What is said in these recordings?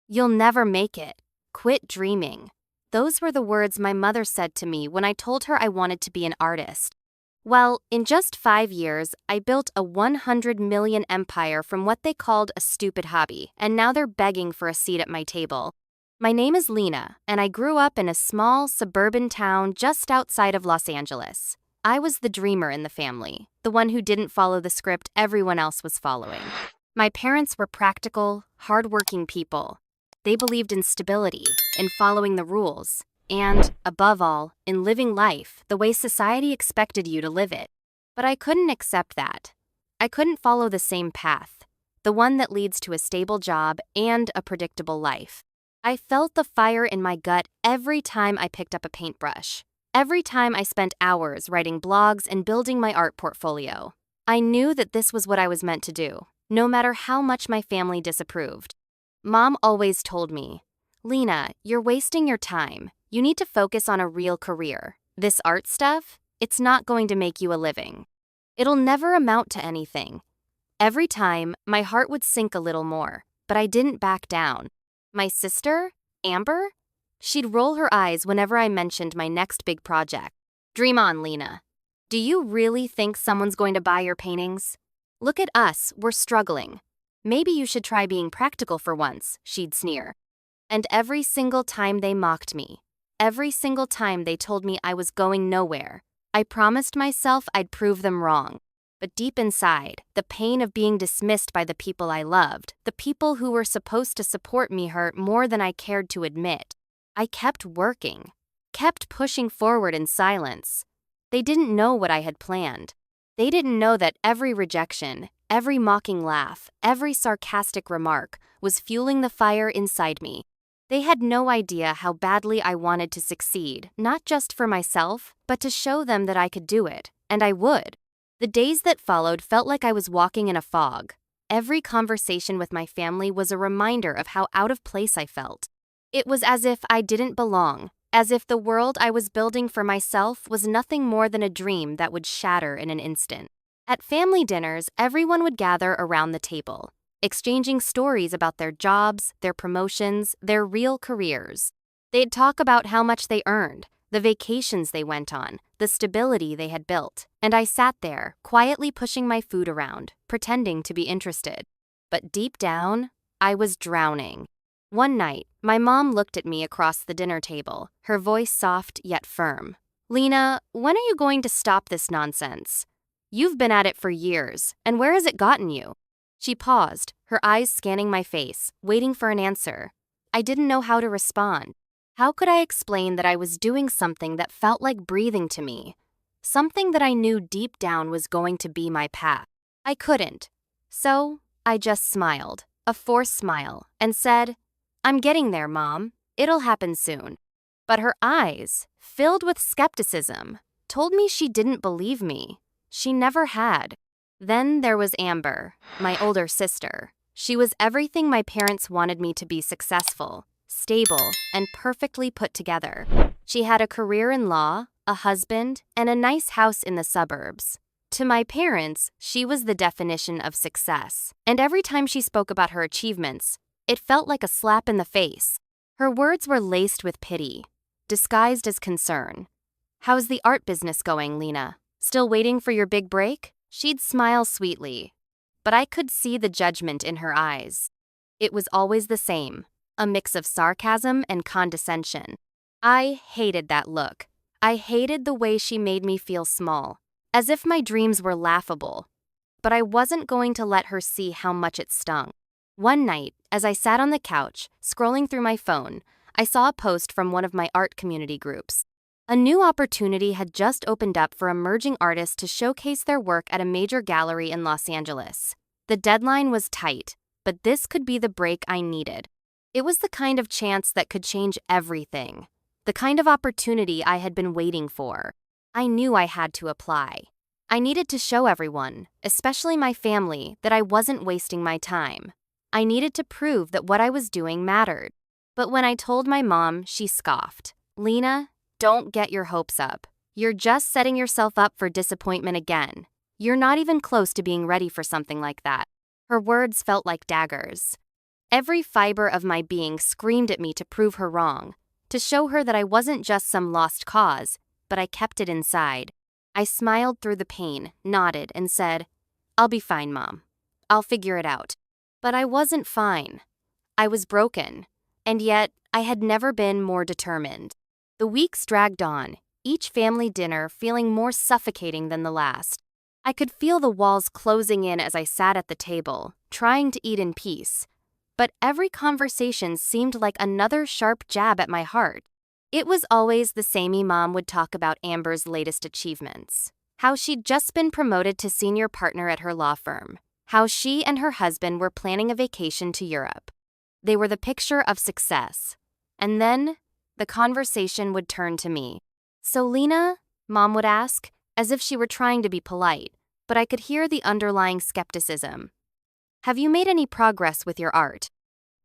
You'll never make it. Quit dreaming. Those were the words my mother said to me when I told her I wanted to be an artist. Well, in just 5 years, I built a 100 million empire from what they called a stupid hobby, and now they're begging for a seat at my table. My name is Lena, and I grew up in a small suburban town just outside of Los Angeles. I was the dreamer in the family, the one who didn't follow the script everyone else was following. My parents were practical, hardworking people. They believed in stability, in following the rules, and, above all, in living life the way society expected you to live it. But I couldn't accept that. I couldn't follow the same path, the one that leads to a stable job and a predictable life. I felt the fire in my gut every time I picked up a paintbrush, every time I spent hours writing blogs and building my art portfolio. I knew that this was what I was meant to do, no matter how much my family disapproved. Mom always told me, "Lena, you're wasting your time. You need to focus on a real career. This art stuff, it's not going to make you a living. It'll never amount to anything." Every time, my heart would sink a little more, but I didn't back down. My sister, Amber, she'd roll her eyes whenever I mentioned my next big project. "Dream on, Lena. Do you really think someone's going to buy your paintings? Look at us, we're struggling. Maybe you should try being practical for once," she'd sneer. And every single time they mocked me, every single time they told me I was going nowhere, I promised myself I'd prove them wrong. But deep inside, the pain of being dismissed by the people I loved, the people who were supposed to support me, hurt more than I cared to admit. I kept working, kept pushing forward in silence. They didn't know what I had planned. They didn't know that every rejection, every mocking laugh, every sarcastic remark was fueling the fire inside me. They had no idea how badly I wanted to succeed, not just for myself, but to show them that I could do it, and I would. The days that followed felt like I was walking in a fog. Every conversation with my family was a reminder of how out of place I felt. It was as if I didn't belong, as if the world I was building for myself was nothing more than a dream that would shatter in an instant. At family dinners, everyone would gather around the table, exchanging stories about their jobs, their promotions, their real careers. They'd talk about how much they earned, the vacations they went on, the stability they had built, and I sat there, quietly pushing my food around, pretending to be interested. But deep down, I was drowning. One night, my mom looked at me across the dinner table, her voice soft yet firm. "Lena, when are you going to stop this nonsense? You've been at it for years, and where has it gotten you?" She paused, her eyes scanning my face, waiting for an answer. I didn't know how to respond. How could I explain that I was doing something that felt like breathing to me? Something that I knew deep down was going to be my path. I couldn't. So, I just smiled, a forced smile, and said, "I'm getting there, Mom. It'll happen soon." But her eyes, filled with skepticism, told me she didn't believe me. She never had. Then there was Amber, my older sister. She was everything my parents wanted me to be: successful, stable, and perfectly put together. She had a career in law, a husband, and a nice house in the suburbs. To my parents, she was the definition of success. And every time she spoke about her achievements, it felt like a slap in the face. Her words were laced with pity, disguised as concern. "How's the art business going, Lena? Still waiting for your big break?" She'd smile sweetly, but I could see the judgment in her eyes. It was always the same, a mix of sarcasm and condescension. I hated that look. I hated the way she made me feel small, as if my dreams were laughable. But I wasn't going to let her see how much it stung. One night, as I sat on the couch, scrolling through my phone, I saw a post from one of my art community groups. A new opportunity had just opened up for emerging artists to showcase their work at a major gallery in Los Angeles. The deadline was tight, but this could be the break I needed. It was the kind of chance that could change everything, the kind of opportunity I had been waiting for. I knew I had to apply. I needed to show everyone, especially my family, that I wasn't wasting my time. I needed to prove that what I was doing mattered. But when I told my mom, she scoffed. "Lena, don't get your hopes up. You're just setting yourself up for disappointment again. You're not even close to being ready for something like that." Her words felt like daggers. Every fiber of my being screamed at me to prove her wrong, to show her that I wasn't just some lost cause, but I kept it inside. I smiled through the pain, nodded, and said, "I'll be fine, Mom. I'll figure it out." But I wasn't fine. I was broken, and yet I had never been more determined. The weeks dragged on, each family dinner feeling more suffocating than the last. I could feel the walls closing in as I sat at the table, trying to eat in peace. But every conversation seemed like another sharp jab at my heart. It was always the samey mom would talk about Amber's latest achievements. How she'd just been promoted to senior partner at her law firm. How she and her husband were planning a vacation to Europe. They were the picture of success. And then, the conversation would turn to me. "So Lena?" Mom would ask, as if she were trying to be polite, but I could hear the underlying skepticism. "Have you made any progress with your art?"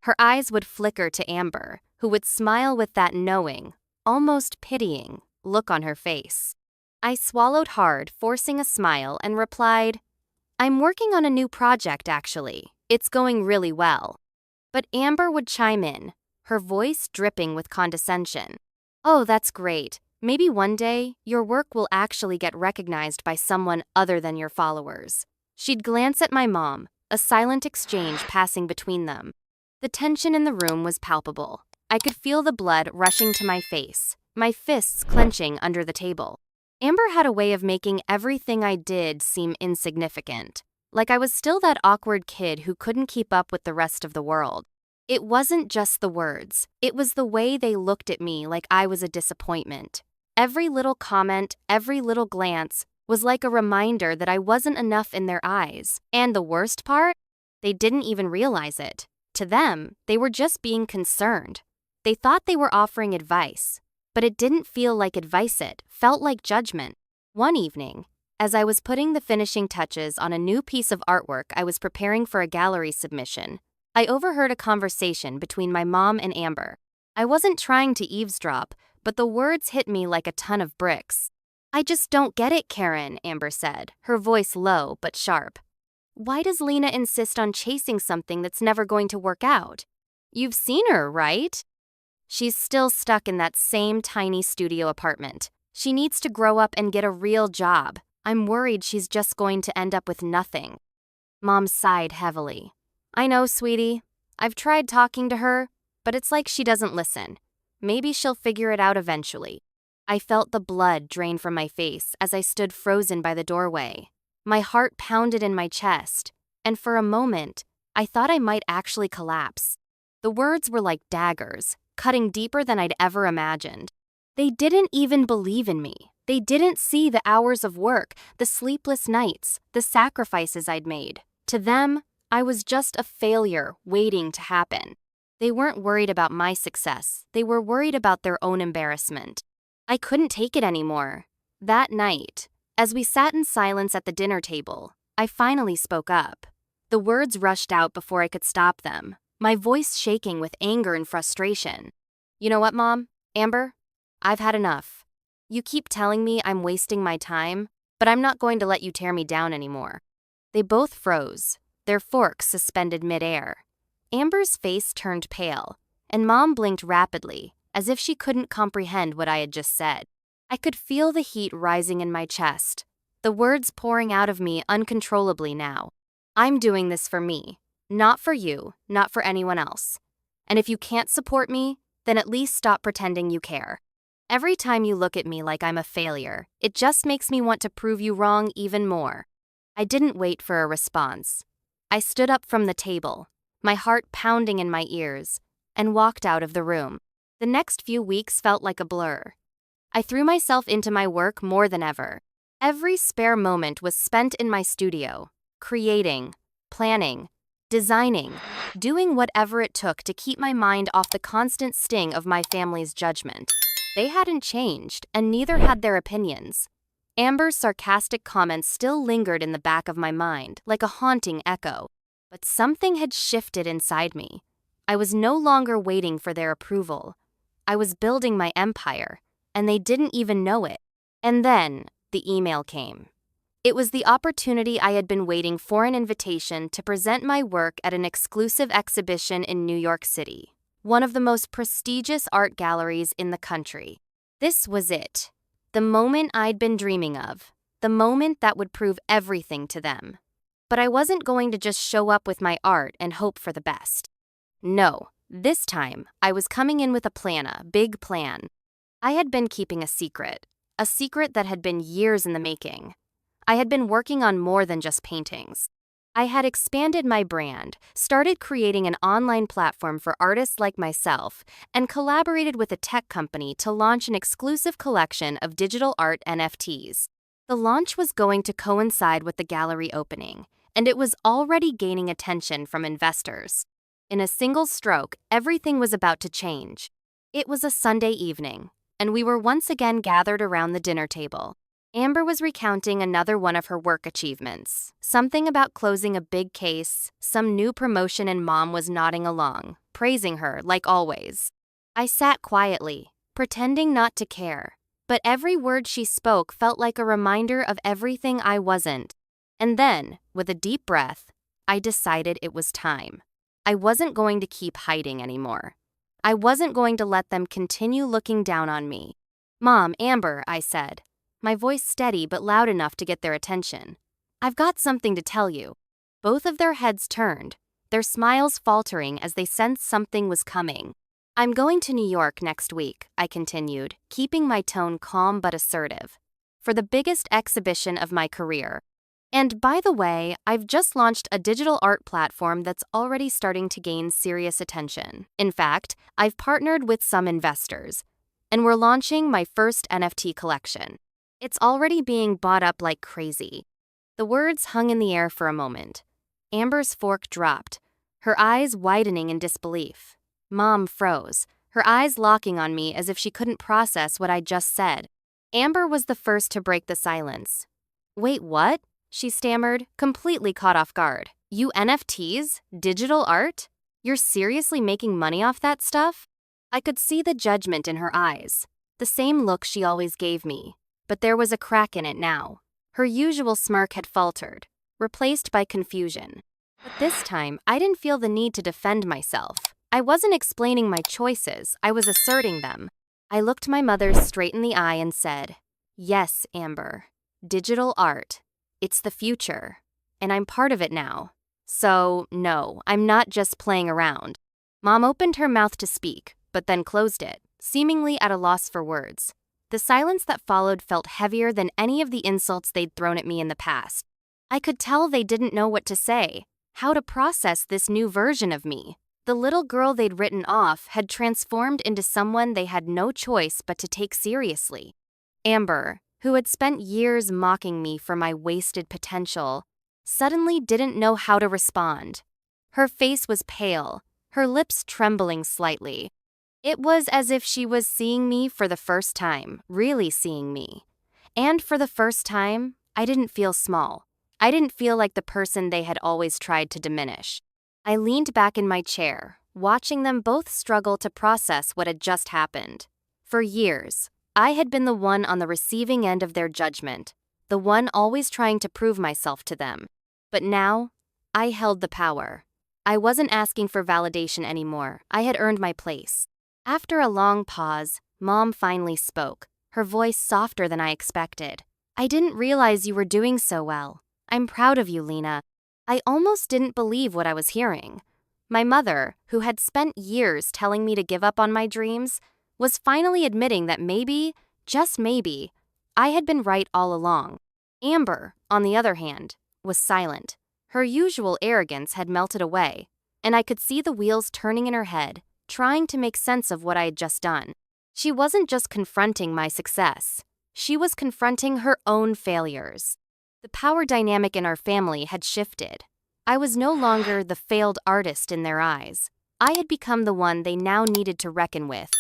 Her eyes would flicker to Amber, who would smile with that knowing, almost pitying, look on her face. I swallowed hard, forcing a smile, and replied, "I'm working on a new project, actually. It's going really well." But Amber would chime in, her voice dripping with condescension. "Oh, that's great. Maybe one day, your work will actually get recognized by someone other than your followers." She'd glance at my mom, a silent exchange passing between them. The tension in the room was palpable. I could feel the blood rushing to my face, my fists clenching under the table. Amber had a way of making everything I did seem insignificant, like I was still that awkward kid who couldn't keep up with the rest of the world. It wasn't just the words, it was the way they looked at me like I was a disappointment. Every little comment, every little glance was like a reminder that I wasn't enough in their eyes. And the worst part? They didn't even realize it. To them, they were just being concerned. They thought they were offering advice, but it didn't feel like advice, it felt like judgment. One evening, as I was putting the finishing touches on a new piece of artwork I was preparing for a gallery submission, I overheard a conversation between my mom and Amber. I wasn't trying to eavesdrop, but the words hit me like a ton of bricks. "I just don't get it, Karen," Amber said, her voice low but sharp. "Why does Lena insist on chasing something that's never going to work out? You've seen her, right? She's still stuck in that same tiny studio apartment. She needs to grow up and get a real job. I'm worried she's just going to end up with nothing." Mom sighed heavily. "I know, sweetie. I've tried talking to her, but it's like she doesn't listen. Maybe she'll figure it out eventually." I felt the blood drain from my face as I stood frozen by the doorway. My heart pounded in my chest, and for a moment, I thought I might actually collapse. The words were like daggers, cutting deeper than I'd ever imagined. They didn't even believe in me. They didn't see the hours of work, the sleepless nights, the sacrifices I'd made. To them, I was just a failure waiting to happen. They weren't worried about my success. They were worried about their own embarrassment. I couldn't take it anymore. That night, as we sat in silence at the dinner table, I finally spoke up. The words rushed out before I could stop them, my voice shaking with anger and frustration. "You know what, Mom? Amber? I've had enough. You keep telling me I'm wasting my time, but I'm not going to let you tear me down anymore." They both froze, their forks suspended midair. Amber's face turned pale, and Mom blinked rapidly, as if she couldn't comprehend what I had just said. I could feel the heat rising in my chest, the words pouring out of me uncontrollably now. "I'm doing this for me, not for you, not for anyone else. And if you can't support me, then at least stop pretending you care. Every time you look at me like I'm a failure, it just makes me want to prove you wrong even more." I didn't wait for a response. I stood up from the table, my heart pounding in my ears, and walked out of the room. The next few weeks felt like a blur. I threw myself into my work more than ever. Every spare moment was spent in my studio, creating, planning, designing, doing whatever it took to keep my mind off the constant sting of my family's judgment. They hadn't changed, and neither had their opinions. Amber's sarcastic comments still lingered in the back of my mind, like a haunting echo. But something had shifted inside me. I was no longer waiting for their approval. I was building my empire, and they didn't even know it. And then, the email came. It was the opportunity I had been waiting for, an invitation to present my work at an exclusive exhibition in New York City, one of the most prestigious art galleries in the country. This was it. The moment I'd been dreaming of. The moment that would prove everything to them. But I wasn't going to just show up with my art and hope for the best. No, this time I was coming in with a plan, a big plan. I had been keeping a secret that had been years in the making. I had been working on more than just paintings. I had expanded my brand, started creating an online platform for artists like myself, and collaborated with a tech company to launch an exclusive collection of digital art NFTs. The launch was going to coincide with the gallery opening, and it was already gaining attention from investors. In a single stroke, everything was about to change. It was a Sunday evening, and we were once again gathered around the dinner table. Amber was recounting another one of her work achievements. Something about closing a big case, some new promotion, and Mom was nodding along, praising her like always. I sat quietly, pretending not to care, but every word she spoke felt like a reminder of everything I wasn't. And then, with a deep breath, I decided it was time. I wasn't going to keep hiding anymore. I wasn't going to let them continue looking down on me. "Mom, Amber," I said, my voice steady but loud enough to get their attention. "I've got something to tell you." Both of their heads turned, their smiles faltering as they sensed something was coming. "I'm going to New York next week," I continued, keeping my tone calm but assertive, "for the biggest exhibition of my career. And by the way, I've just launched a digital art platform that's already starting to gain serious attention. In fact, I've partnered with some investors, and we're launching my first NFT collection. It's already being bought up like crazy." The words hung in the air for a moment. Amber's fork dropped, her eyes widening in disbelief. Mom froze, her eyes locking on me as if she couldn't process what I'd just said. Amber was the first to break the silence. "Wait, what?" she stammered, completely caught off guard. "You NFTs? Digital art? You're seriously making money off that stuff?" I could see the judgment in her eyes, the same look she always gave me, but there was a crack in it now. Her usual smirk had faltered, replaced by confusion. But this time, I didn't feel the need to defend myself. I wasn't explaining my choices, I was asserting them. I looked my mother straight in the eye and said, "Yes, Amber. Digital art. It's the future. And I'm part of it now. So, no, I'm not just playing around." Mom opened her mouth to speak, but then closed it, seemingly at a loss for words. The silence that followed felt heavier than any of the insults they'd thrown at me in the past. I could tell they didn't know what to say, how to process this new version of me. The little girl they'd written off had transformed into someone they had no choice but to take seriously. Amber, who had spent years mocking me for my wasted potential, suddenly didn't know how to respond. Her face was pale, her lips trembling slightly. It was as if she was seeing me for the first time, really seeing me. And for the first time, I didn't feel small. I didn't feel like the person they had always tried to diminish. I leaned back in my chair, watching them both struggle to process what had just happened. For years, I had been the one on the receiving end of their judgment, the one always trying to prove myself to them. But now, I held the power. I wasn't asking for validation anymore. I had earned my place. After a long pause, Mom finally spoke, her voice softer than I expected. "I didn't realize you were doing so well. I'm proud of you, Lena." I almost didn't believe what I was hearing. My mother, who had spent years telling me to give up on my dreams, was finally admitting that maybe, just maybe, I had been right all along. Amber, on the other hand, was silent. Her usual arrogance had melted away, and I could see the wheels turning in her head, trying to make sense of what I had just done. She wasn't just confronting my success. She was confronting her own failures. The power dynamic in our family had shifted. I was no longer the failed artist in their eyes. I had become the one they now needed to reckon with.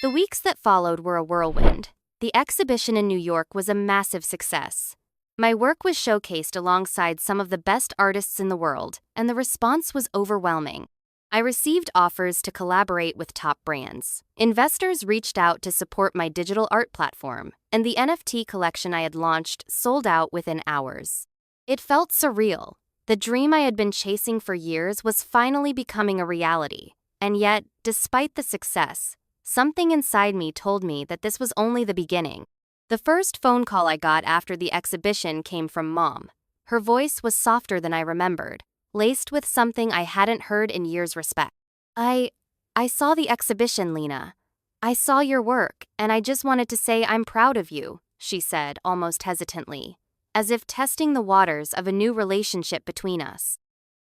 The weeks that followed were a whirlwind. The exhibition in New York was a massive success. My work was showcased alongside some of the best artists in the world, and the response was overwhelming. I received offers to collaborate with top brands. Investors reached out to support my digital art platform, and the NFT collection I had launched sold out within hours. It felt surreal. The dream I had been chasing for years was finally becoming a reality. And yet, despite the success, something inside me told me that this was only the beginning. The first phone call I got after the exhibition came from Mom. Her voice was softer than I remembered, laced with something I hadn't heard in years. Respect. I saw the exhibition, Lena. I saw your work, and I just wanted to say I'm proud of you, she said, almost hesitantly, as if testing the waters of a new relationship between us.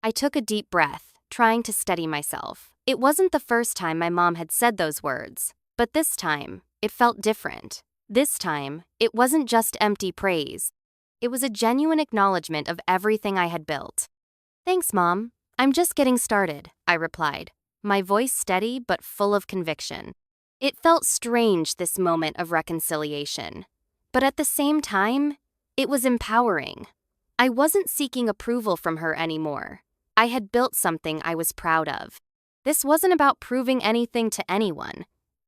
I took a deep breath, trying to steady myself. It wasn't the first time my mom had said those words, but this time, it felt different. This time, it wasn't just empty praise. It was a genuine acknowledgement of everything I had built. Thanks, Mom. I'm just getting started, I replied, my voice steady but full of conviction. It felt strange, this moment of reconciliation. But at the same time, it was empowering. I wasn't seeking approval from her anymore. I had built something I was proud of. This wasn't about proving anything to anyone.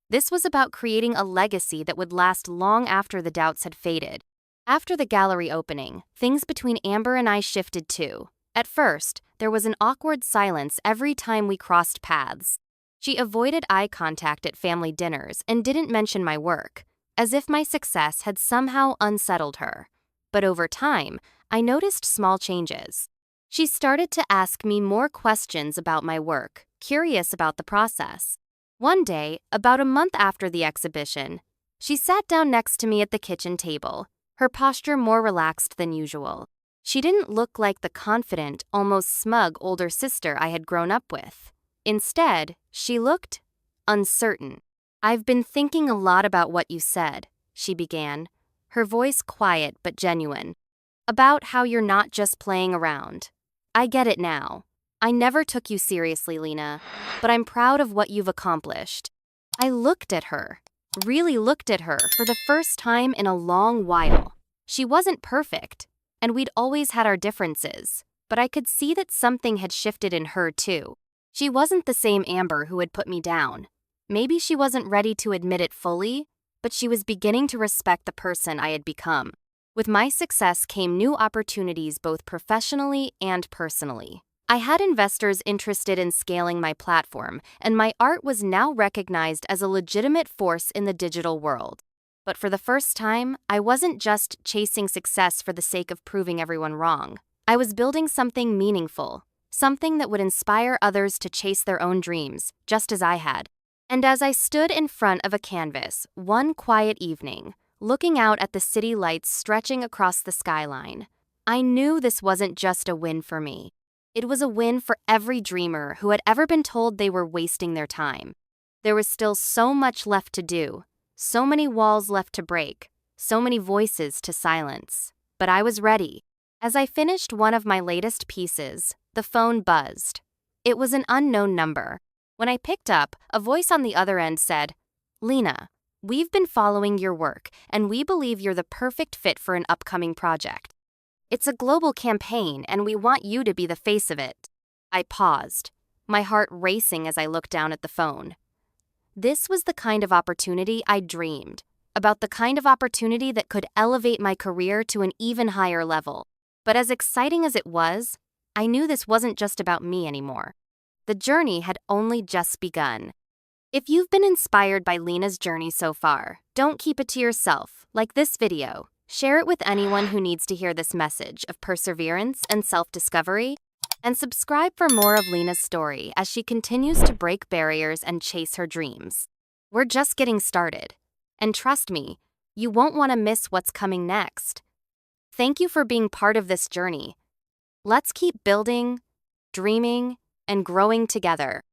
This was about creating a legacy that would last long after the doubts had faded. After the gallery opening, things between Amber and I shifted too. At first, there was an awkward silence every time we crossed paths. She avoided eye contact at family dinners and didn't mention my work, as if my success had somehow unsettled her. But over time, I noticed small changes. She started to ask me more questions about my work, curious about the process. One day, about a month after the exhibition, she sat down next to me at the kitchen table, her posture more relaxed than usual. She didn't look like the confident, almost smug older sister I had grown up with. Instead, she looked uncertain. "I've been thinking a lot about what you said," she began, her voice quiet but genuine. "About how you're not just playing around. I get it now. I never took you seriously, Lena, but I'm proud of what you've accomplished." I looked at her, really looked at her for the first time in a long while. She wasn't perfect, and we'd always had our differences, but I could see that something had shifted in her too. She wasn't the same Amber who had put me down. Maybe she wasn't ready to admit it fully, but she was beginning to respect the person I had become. With my success came new opportunities both professionally and personally. I had investors interested in scaling my platform, and my art was now recognized as a legitimate force in the digital world. But for the first time, I wasn't just chasing success for the sake of proving everyone wrong. I was building something meaningful, something that would inspire others to chase their own dreams, just as I had. And as I stood in front of a canvas one quiet evening, looking out at the city lights stretching across the skyline, I knew this wasn't just a win for me. It was a win for every dreamer who had ever been told they were wasting their time. There was still so much left to do, so many walls left to break, so many voices to silence. But I was ready. As I finished one of my latest pieces, the phone buzzed. It was an unknown number. When I picked up, a voice on the other end said, "Lena, we've been following your work, and we believe you're the perfect fit for an upcoming project. It's a global campaign, and we want you to be the face of it." I paused, my heart racing as I looked down at the phone. This was the kind of opportunity I dreamed, about the kind of opportunity that could elevate my career to an even higher level. But as exciting as it was, I knew this wasn't just about me anymore. The journey had only just begun. If you've been inspired by Lena's journey so far, don't keep it to yourself. Like this video, share it with anyone who needs to hear this message of perseverance and self-discovery, and subscribe for more of Lena's story as she continues to break barriers and chase her dreams. We're just getting started, and trust me, you won't want to miss what's coming next. Thank you for being part of this journey. Let's keep building, dreaming, and growing together.